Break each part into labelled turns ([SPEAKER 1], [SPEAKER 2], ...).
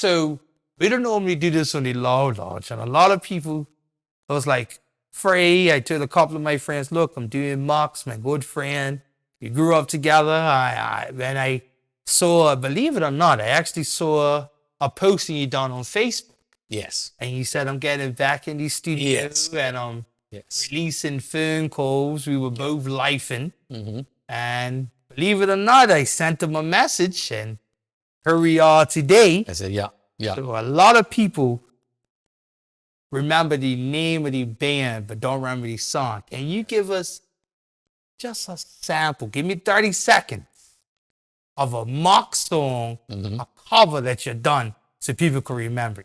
[SPEAKER 1] So we don't normally do this on the Law Lodge, and a lot of people, I was like, Frey, I told a couple of my friends, look, I'm doing Mox, my good friend. We grew up together. When I saw, believe it or not, I actually saw a posting you done on Facebook.
[SPEAKER 2] Yes.
[SPEAKER 1] And you said, I'm getting back in the studio and I'm releasing phone calls. We were both lifing. And believe it or not, I sent him a message and here we are today.
[SPEAKER 2] I said, yeah.
[SPEAKER 1] So a lot of people remember the name of the band, but don't remember the song. Can you give us just a sample? Give me 30 seconds of a Mox song, a cover that you've done so people can remember.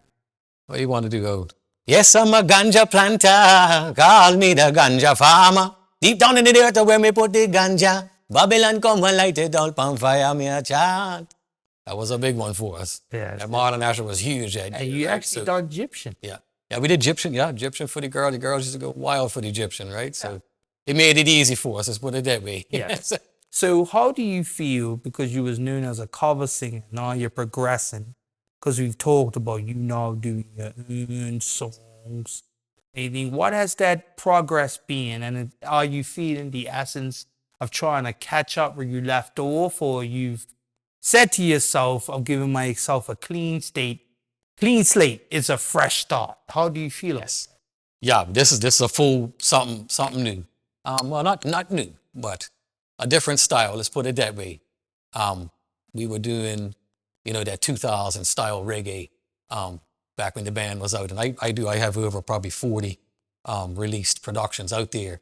[SPEAKER 2] What do you want to do, old? Yes, I'm a ganja planter. Call me the ganja farmer. Deep down in the dirt where me put the ganja. Babylon come and light it all on fire, me a chant. That was a big one for us.
[SPEAKER 1] Yeah.
[SPEAKER 2] That Modern National was huge.
[SPEAKER 1] And you actually done Egyptian.
[SPEAKER 2] Yeah. Yeah, we did Egyptian. Yeah, Egyptian for the girl. The girls used to go wild for the Egyptian, right? So it made it easy for us. Let's put it that way.
[SPEAKER 1] Yes. So how do you feel, because you was known as a cover singer, now you're progressing, because we've talked about you now doing your own songs. What has that progress been? And are you feeling the essence of trying to catch up where you left off, or you've said to yourself, I'm giving myself a clean slate, it's a fresh start? How do you feel?
[SPEAKER 2] Yes. Yeah, this is a full something new. Well, not new, but a different style. Let's put it that way. We were doing, that 2000 style reggae back when the band was out, and I have over probably 40 released productions out there.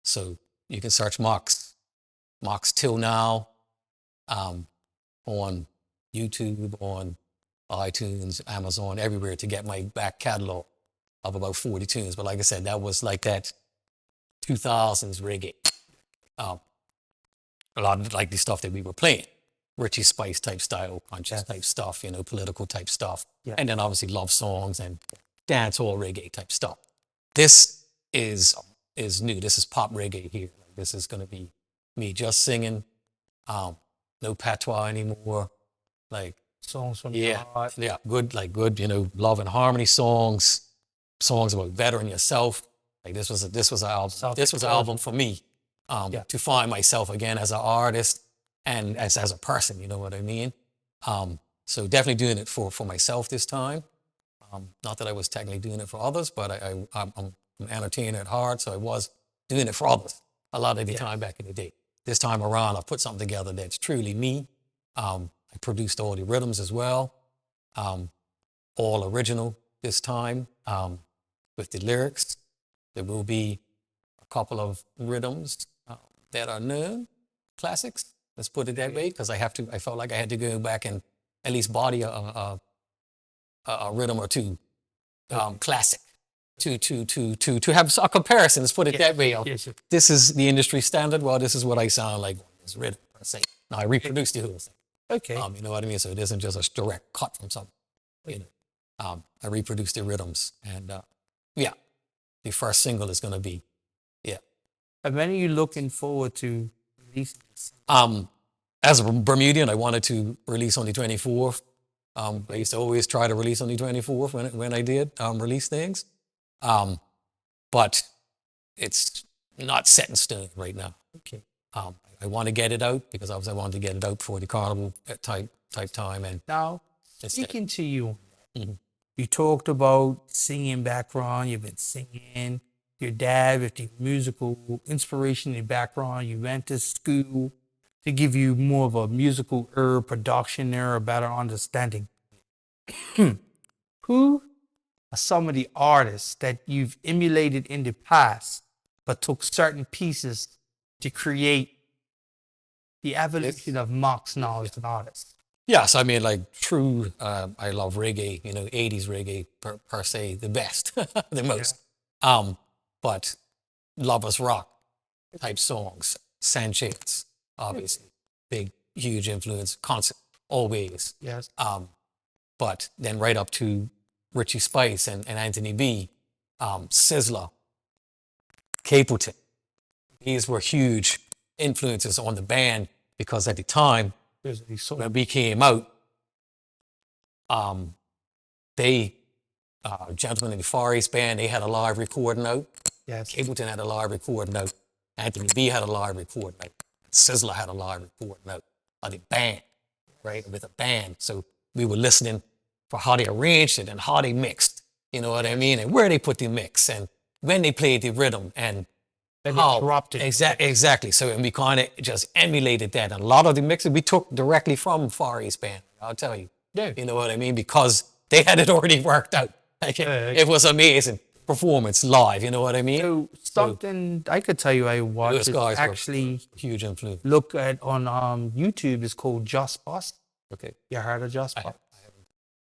[SPEAKER 2] So you can search Mox till now on YouTube, on iTunes, Amazon, everywhere to get my back catalog of about 40 tunes. But like I said, that was like that 2000s reggae. A lot of like the stuff that we were playing, Richie Spice type style, conscious type stuff, political type stuff.
[SPEAKER 1] Yeah.
[SPEAKER 2] And then obviously love songs and dancehall reggae type stuff. This is new. This is pop reggae here. This is going to be me just singing, no patois anymore. Like
[SPEAKER 1] songs from your heart.
[SPEAKER 2] Yeah, good, love and harmony songs about bettering yourself. Like this was an album. This was an album for me to find myself again as an artist and as a person. You know what I mean? So definitely doing it for myself this time. Not that I was technically doing it for others, but I'm an entertainer at heart, so I was doing it for others a lot of the time back in the day. This time around, I put something together that's truly me. I produced all the rhythms as well, all original this time with the lyrics. There will be a couple of rhythms that are known classics. Let's put it that way, because I felt like I had to go back and at least body a rhythm or two classic to have a comparison. Let's put it that way. This is the industry standard. Well, this is what I sound like on this rhythm per se. Now I reproduced the whole thing.
[SPEAKER 1] Okay.
[SPEAKER 2] You know what I mean? So it isn't just a direct cut from something. I reproduced the rhythms, and the first single is going to be,
[SPEAKER 1] And when are you looking forward to releasing this?
[SPEAKER 2] As a Bermudian, I wanted to release on the 24th. I used to always try to release on the 24th when I did release things. But it's not set in stone right now.
[SPEAKER 1] Okay.
[SPEAKER 2] I want to get it out because obviously I wanted to get it out before the carnival type time. And
[SPEAKER 1] now, speaking to you, you talked about singing background. You've been singing. Your dad with the musical inspiration in the background. You went to school to give you more of a musical production there, a better understanding. Who are some of the artists that you've emulated in the past, but took certain pieces to create the evolution of Mox now as an artist?
[SPEAKER 2] Yes, I mean, like true, I love reggae, 80s reggae per se, the best, the most. But Lovers Rock type songs, Sanchez, obviously, big, huge influence, constant, always.
[SPEAKER 1] Yes.
[SPEAKER 2] But then right up to Richie Spice and Anthony B, Sizzler, Capleton. These were huge influences on the band because at the time, when we came out, they, gentlemen in the Far East Band, they had a live recording out.
[SPEAKER 1] Yes.
[SPEAKER 2] Capleton had a live recording out. Anthony B had a live recording out. Sizzler had a live recording out of the band, right? With a band. So we were listening for how they arranged it and how they mixed, you know what I mean? And where they put the mix and when they played the rhythm and how.
[SPEAKER 1] Dropped it.
[SPEAKER 2] Exactly. So, and we kind of just emulated that. And a lot of the mixes we took directly from Far East Band, I'll tell you.
[SPEAKER 1] Yeah.
[SPEAKER 2] You know what I mean? Because they had it already worked out. Like, it was amazing performance live, you know what I mean?
[SPEAKER 1] So something I could tell you I watched
[SPEAKER 2] Those
[SPEAKER 1] is
[SPEAKER 2] guys were
[SPEAKER 1] actually
[SPEAKER 2] huge influence.
[SPEAKER 1] look at on YouTube is called Just Bus.
[SPEAKER 2] Okay.
[SPEAKER 1] You heard of Just Bus?
[SPEAKER 2] haven't.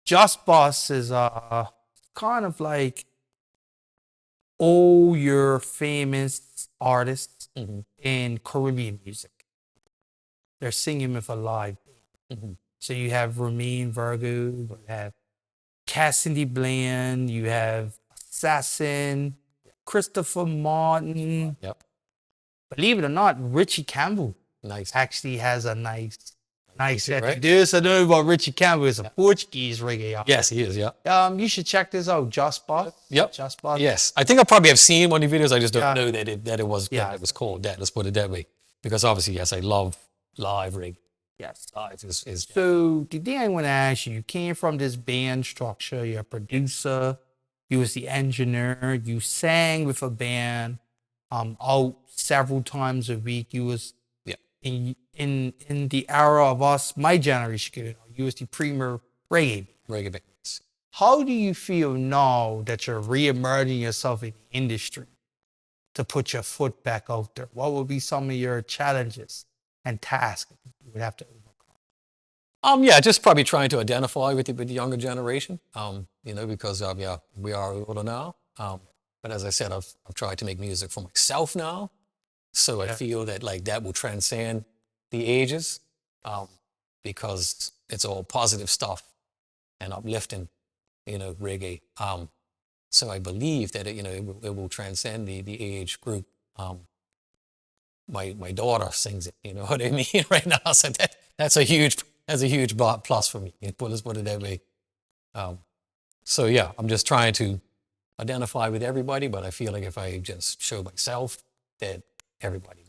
[SPEAKER 1] Just Bus is kind of like all your famous artists in Caribbean music. They're singing with a live band. So you have Ramin Virgo, you have Cassidy Bland, you have Assassin, Christopher Martin.
[SPEAKER 2] Yep.
[SPEAKER 1] Believe it or not, Richie Campbell
[SPEAKER 2] Nice.
[SPEAKER 1] actually has a nice
[SPEAKER 2] right?
[SPEAKER 1] This I know about Richie Campbell is a Portuguese reggae artist.
[SPEAKER 2] Yes, he is. Yeah.
[SPEAKER 1] You should check this out. Just Bus.
[SPEAKER 2] Yep.
[SPEAKER 1] Just Bus.
[SPEAKER 2] Yes. I think I probably have seen one of the videos. I just don't
[SPEAKER 1] Yeah.
[SPEAKER 2] know that it was that it was called that. Let's put it that way. Because obviously, yes, I love live reggae.
[SPEAKER 1] Yes.
[SPEAKER 2] Live is
[SPEAKER 1] So the thing I want to ask you, you came from this band structure, you're a producer, you was the engineer, you sang with a band, out several times a week. You was in the era of us, my generation, you was the premier reggae.
[SPEAKER 2] bands.
[SPEAKER 1] How do you feel now that you're re-emerging yourself in the industry to put your foot back out there? What would be some of your challenges and tasks you would have to overcome?
[SPEAKER 2] Yeah, just probably trying to identify with the younger generation. Because we are older now. But as I said, I've tried to make music for myself now. So I feel that like that will transcend the ages, because it's all positive stuff and uplifting, reggae. So I believe that it will transcend the age group. My daughter sings it, you know what I mean, right now. So that's a huge plus for me. Let's put it that way. So yeah, I'm just trying to identify with everybody, but I feel like if I just show myself, that everybody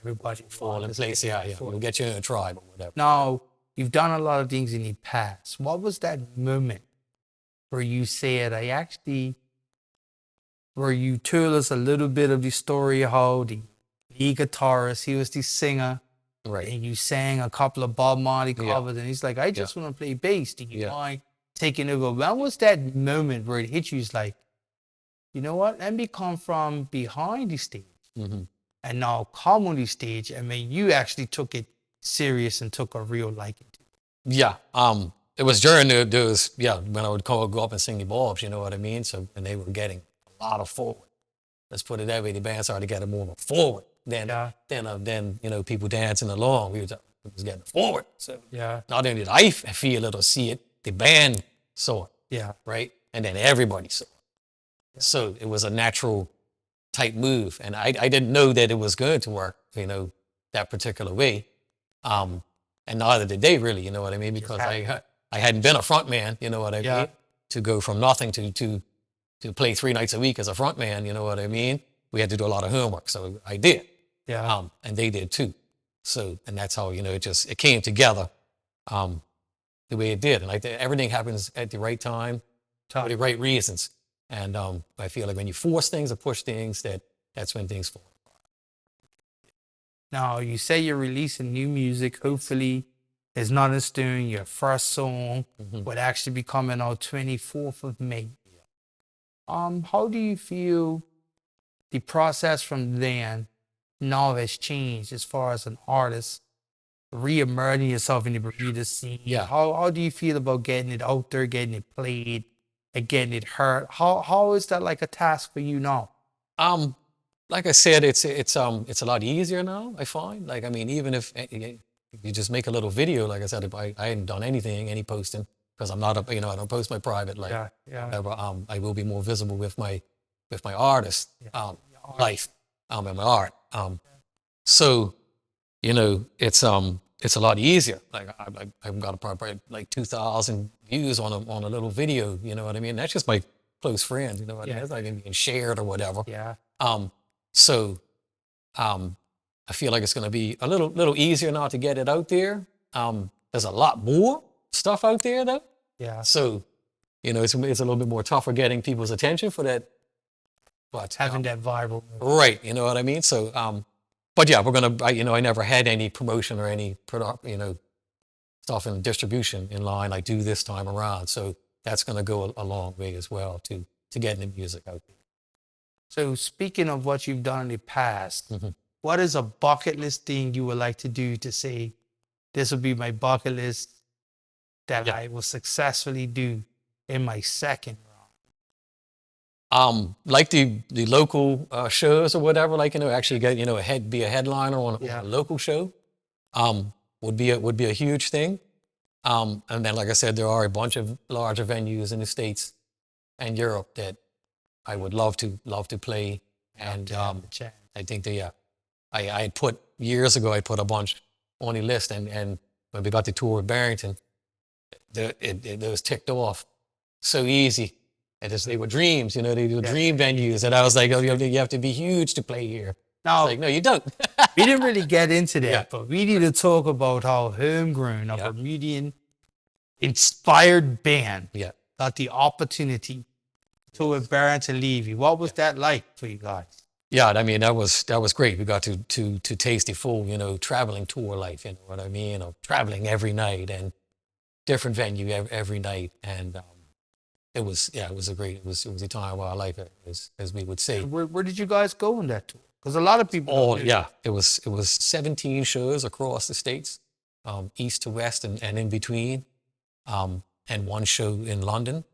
[SPEAKER 2] will fall in place. Yeah, we'll get you in a tribe or whatever.
[SPEAKER 1] Now, you've done a lot of things in the past. What was that moment where you said, where you told us a little bit of the story of how the lead guitarist, he was the singer,
[SPEAKER 2] right?
[SPEAKER 1] And you sang a couple of Bob Marley covers, and he's like, I just want to play bass. Do you mind taking over? When was that moment where it hit you? It's like, you know what? Let me come from behind the stage and now come on the stage. I mean, you actually took it serious and took a real liking to it.
[SPEAKER 2] Yeah. It was during those, when I would go up and sing the Bobs, you know what I mean? So, and they were getting a lot of forward. Let's put it that way. The band started getting more of a forward than people dancing along. We was getting forward. So not only did I feel it or see it, the band saw it.
[SPEAKER 1] Yeah.
[SPEAKER 2] Right? And then everybody saw it. Yeah. So it was a natural type move. And I didn't know that it was going to work, that particular way. And neither did they really, you know what I mean? Because I hadn't been a front man, you know what I mean? To go from nothing to play 3 nights a week as a front man, you know what I mean? We had to do a lot of homework. So I did. Yeah. And they did too. So, and that's how, it came together the way it did. And everything happens at the right time for the right reasons. And I feel like when you force things or push things, that's when things fall.
[SPEAKER 1] Now, you say you're releasing new music. Hopefully, There's Nothing Stone, your first song, would actually be coming out 24th of May. How do you feel the process from then now has changed as far as an artist re-emerging yourself in the Bermuda scene?
[SPEAKER 2] Yeah.
[SPEAKER 1] How do you feel about getting it out there, getting it played, and getting it heard? How is that like a task for you now?
[SPEAKER 2] Like I said, it's a lot easier now, I find. Like, I mean, even if you just make a little video, like I said, if I hadn't done any posting, because I'm not I don't post my private, whatever, I will be more visible with my artist life and my art. So, it's it's a lot easier. Like I've got probably like 2,000 views on a little video. You know what I mean? That's just my close friends. You know what I mean? It's not even being shared or whatever.
[SPEAKER 1] Yeah.
[SPEAKER 2] So I feel like it's going to be a little easier now to get it out there. There's a lot more stuff out there though.
[SPEAKER 1] Yeah.
[SPEAKER 2] So, it's a little bit more tougher getting people's attention for that. But
[SPEAKER 1] Having that viral.
[SPEAKER 2] right, you know what I mean? So, but yeah, I never had any promotion or any product, stuff in distribution in line like do this time around. So that's going to go a long way as well to getting the music out there.
[SPEAKER 1] So speaking of what you've done in the past,
[SPEAKER 2] Mm-hmm.
[SPEAKER 1] what is a bucket list thing you would like to do to say, this will be my bucket list that I will successfully do in my second round?
[SPEAKER 2] Like the local shows or whatever, like, actually get, be a headliner on a local show, would be a huge thing. And then, like I said, there are a bunch of larger venues in the States and Europe that I would love to play. And I think that, I had put years ago, I put a bunch on the list, and when we got the tour with Barrington, it was ticked off so easy. And they were dreams, they were dream venues. And I was like, oh, you have to be huge to play here.
[SPEAKER 1] No,
[SPEAKER 2] like, no, you don't.
[SPEAKER 1] We didn't really get into that, but we need to talk about how Homegrown, a Bermudian inspired band, got the opportunity to with Barrington Levy. What was that like for you guys?
[SPEAKER 2] Yeah, I mean, that was great. We got to taste the full, traveling tour life, you know what I mean? Traveling every night and different venue every night. And it was a time of our life, as we would say.
[SPEAKER 1] Where did you guys go on that tour? Because a lot of people.
[SPEAKER 2] It was 17 shows across the States, east to west and in between, and one show in London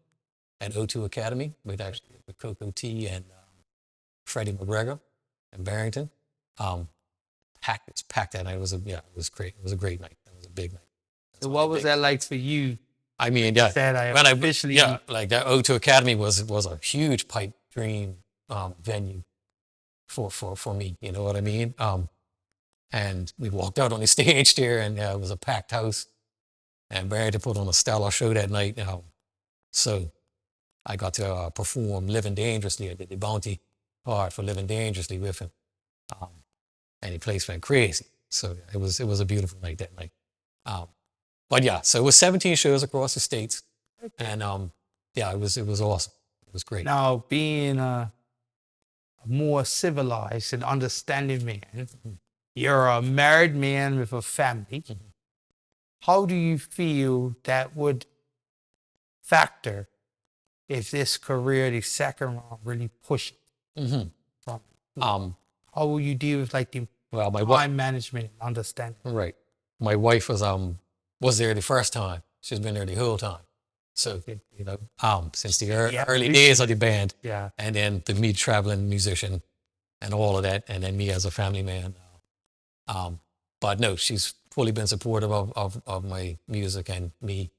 [SPEAKER 2] at O2 Academy with Coco T and Freddie McGregor and Barrington. It's packed that night. It was great. It was a great night. It was a big night.
[SPEAKER 1] So what was that like for you?
[SPEAKER 2] I mean, like that O2 Academy was a huge pipe dream venue for me. You know what I mean? And we walked out on the stage there, and it was a packed house. And Barrington put on a stellar show that night. So I got to perform "Living Dangerously." I did the bounty part for "Living Dangerously" with him, and the place went crazy. So it was a beautiful night that night. But yeah, so it was 17 shows across the States, and it was awesome. It was great.
[SPEAKER 1] Now, being a more civilized and understanding man, you're a married man with a family. How do you feel that would factor if this career, the second round, really pushes from you? How will you deal with like the time management and understanding?
[SPEAKER 2] Right. My wife was there the first time. She's been there the whole time. So, since the early days of the band, and then me traveling musician and all of that, and then me as a family man. But no, she's fully been supportive of my music and me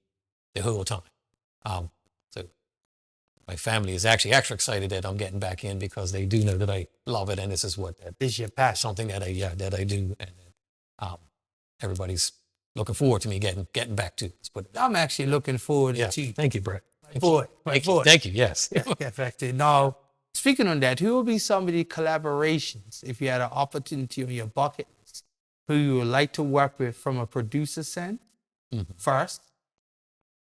[SPEAKER 2] the whole time. So my family is actually extra excited that I'm getting back in, because they do know that I love it, and this is
[SPEAKER 1] is your passion,
[SPEAKER 2] something that I do, and everybody's looking forward to me getting back to.
[SPEAKER 1] I'm actually looking forward to.
[SPEAKER 2] Thank you, Brett.
[SPEAKER 1] Thank you.
[SPEAKER 2] Yes.
[SPEAKER 1] Get back to it. Now, speaking on that, who will be some of the collaborations, if you had an opportunity on your bucket list, who you would like to work with from a producer sense first,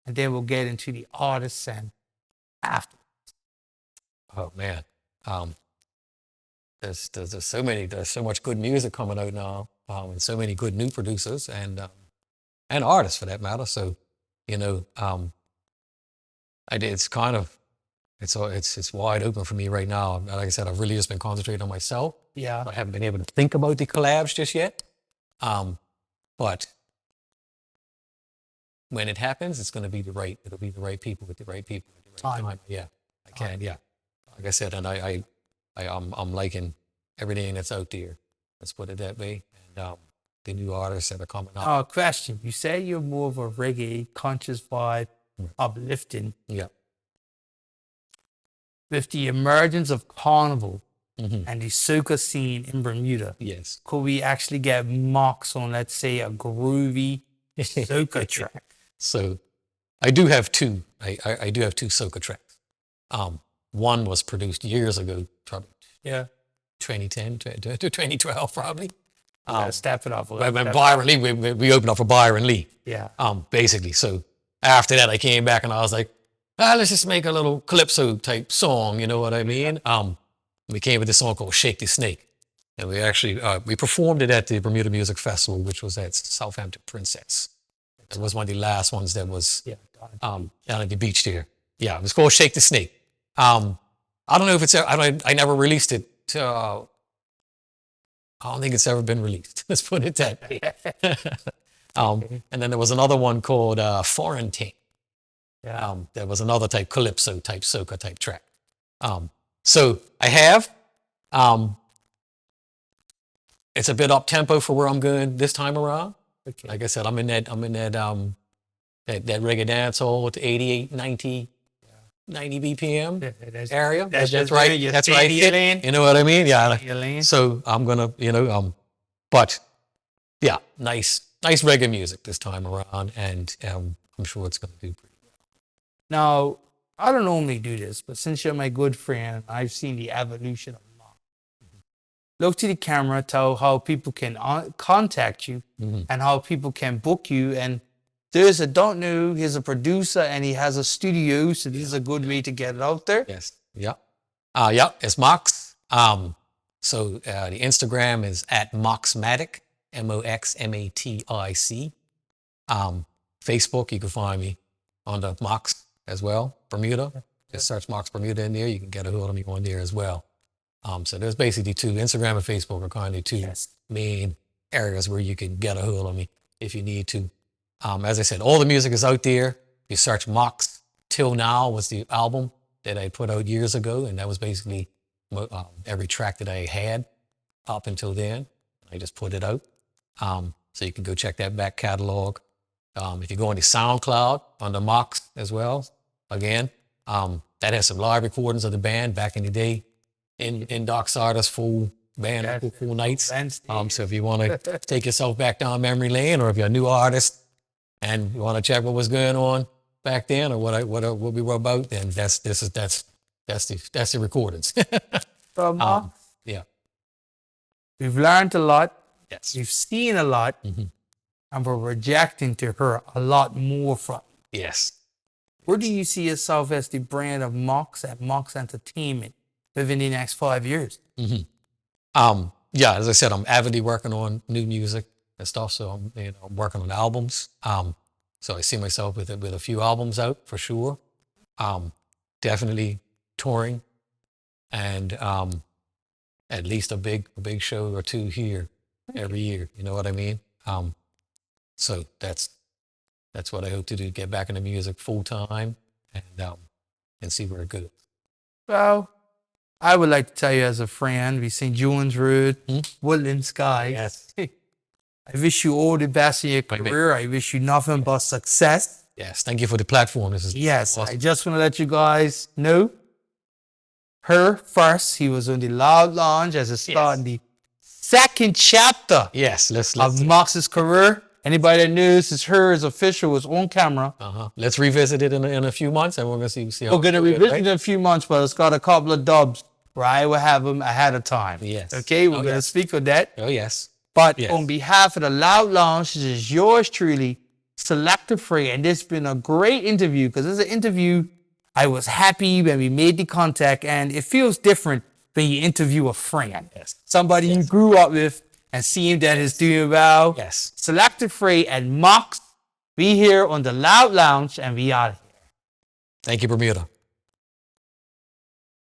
[SPEAKER 1] and then we'll get into the artist sense after.
[SPEAKER 2] Oh man, there's so much good music coming out now, and so many good new producers and artists for that matter. So, it's wide open for me right now. Like I said, I've really just been concentrating on myself.
[SPEAKER 1] Yeah.
[SPEAKER 2] I haven't been able to think about the collabs just yet. But when it happens, it'll be the right people with the right people at the right time. Yeah, I can. Yeah. Like I said, and I'm liking everything that's out there. Let's put it that way. And the new artists that are coming out.
[SPEAKER 1] Question. You say you're more of a reggae, conscious vibe, uplifting.
[SPEAKER 2] Yeah.
[SPEAKER 1] With the emergence of Carnival and the soca scene in Bermuda,
[SPEAKER 2] Yes.
[SPEAKER 1] could we actually get Mox on, let's say, a groovy soca track?
[SPEAKER 2] So I do have two. I do have two soca tracks. One was produced years ago, probably
[SPEAKER 1] Yeah.
[SPEAKER 2] 2010 to 2012, probably.
[SPEAKER 1] Step it up a
[SPEAKER 2] When
[SPEAKER 1] little.
[SPEAKER 2] Byron Lee, we opened up for Byron Lee.
[SPEAKER 1] Yeah.
[SPEAKER 2] Basically. So after that, I came back and I was like, let's just make a little calypso type song. You know what I mean? We came with this song called "Shake the Snake," and we actually we performed it at the Bermuda Music Festival, which was at Southampton Princess. It was one of the last ones that was down at the beach there. Yeah, it was called "Shake the Snake." I don't know if it's. I never released it. I don't think it's ever been released. Let's put it that way. And then there was another one called "Foreign Ting."
[SPEAKER 1] Yeah.
[SPEAKER 2] There was another type calypso type soca type track. So I have. It's a bit up tempo for where I'm going this time around.
[SPEAKER 1] Okay.
[SPEAKER 2] Like I said, I'm in that reggae dance hall with the 88, 90 BPM area. That's right. That's right. You know what I mean? Yeah. So I'm gonna, but yeah, nice reggae music this time around, and I'm sure it's gonna do pretty well.
[SPEAKER 1] Now, I don't normally do this, but since you're my good friend, I've seen the evolution of Mox. Look to the camera, tell how people can contact you and how people can book you. And there's a don't know, he's a producer and he has a studio, so this is a good way to get it out there.
[SPEAKER 2] Yes. Yeah. It's Mox. So the Instagram is at Moxmatic, MOXMATIC. Facebook, you can find me on the Mox as well, Bermuda. Just search Mox Bermuda in there. You can get a hold of me on there as well. So there's basically two. Instagram and Facebook are kind of two main areas where you can get a hold of me if you need to. As I said, all the music is out there. You search Mox Till Now was the album that I put out years ago, and that was basically every track that I had up until then. I just put it out. So you can go check that back catalog. If you go into SoundCloud under Mox as well, again, that has some live recordings of the band back in the day in Doc's Artist full band, full nights. So if you want to take yourself back down memory lane, or if you're a new artist and you want to check what was going on back then or what we were about, then that's the recordings. Yeah.
[SPEAKER 1] We've learned a lot.
[SPEAKER 2] Yes.
[SPEAKER 1] We've seen a lot. And we're projecting to her a lot more from.
[SPEAKER 2] Yes.
[SPEAKER 1] Where do you see yourself as the brand of Mox at Mox Entertainment within the next 5 years?
[SPEAKER 2] Yeah, as I said, I'm avidly working on new music and stuff. So I'm working on albums. So I see myself with a few albums out for sure. Definitely touring, and at least a big show or two here every year. You know what I mean? So that's what I hope to do: get back into music full time and see where it goes.
[SPEAKER 1] Well, I would like to tell you as a friend, we St. John's Road, Woodland Sky.
[SPEAKER 2] Yes.
[SPEAKER 1] I wish you all the best in your career. I wish you nothing but success.
[SPEAKER 2] Yes. Thank you for the platform. This is awesome.
[SPEAKER 1] I just want to let you guys know. Her first, he was on the Loud Lounge as a start in the second chapter.
[SPEAKER 2] Yes.
[SPEAKER 1] Of Mox's career. Anybody that knows it's her, is official, is on camera.
[SPEAKER 2] Let's revisit it in a few months, and we're gonna see how.
[SPEAKER 1] We're gonna revisit it in a few months, but it's got a couple of dubs where I will have them ahead of time.
[SPEAKER 2] Yes.
[SPEAKER 1] Okay, we're gonna speak on that.
[SPEAKER 2] Oh yes.
[SPEAKER 1] But on behalf of the Loud Lounge, this is yours truly, Selector Free, and this has been a great interview because this is an interview. I was happy when we made the contact, and it feels different when you interview a friend, somebody you grew up with, and see him that is doing well.
[SPEAKER 2] Yes.
[SPEAKER 1] Selector Free and Mox, we here on the Loud Lounge, and we out here.
[SPEAKER 2] Thank you, Bermuda.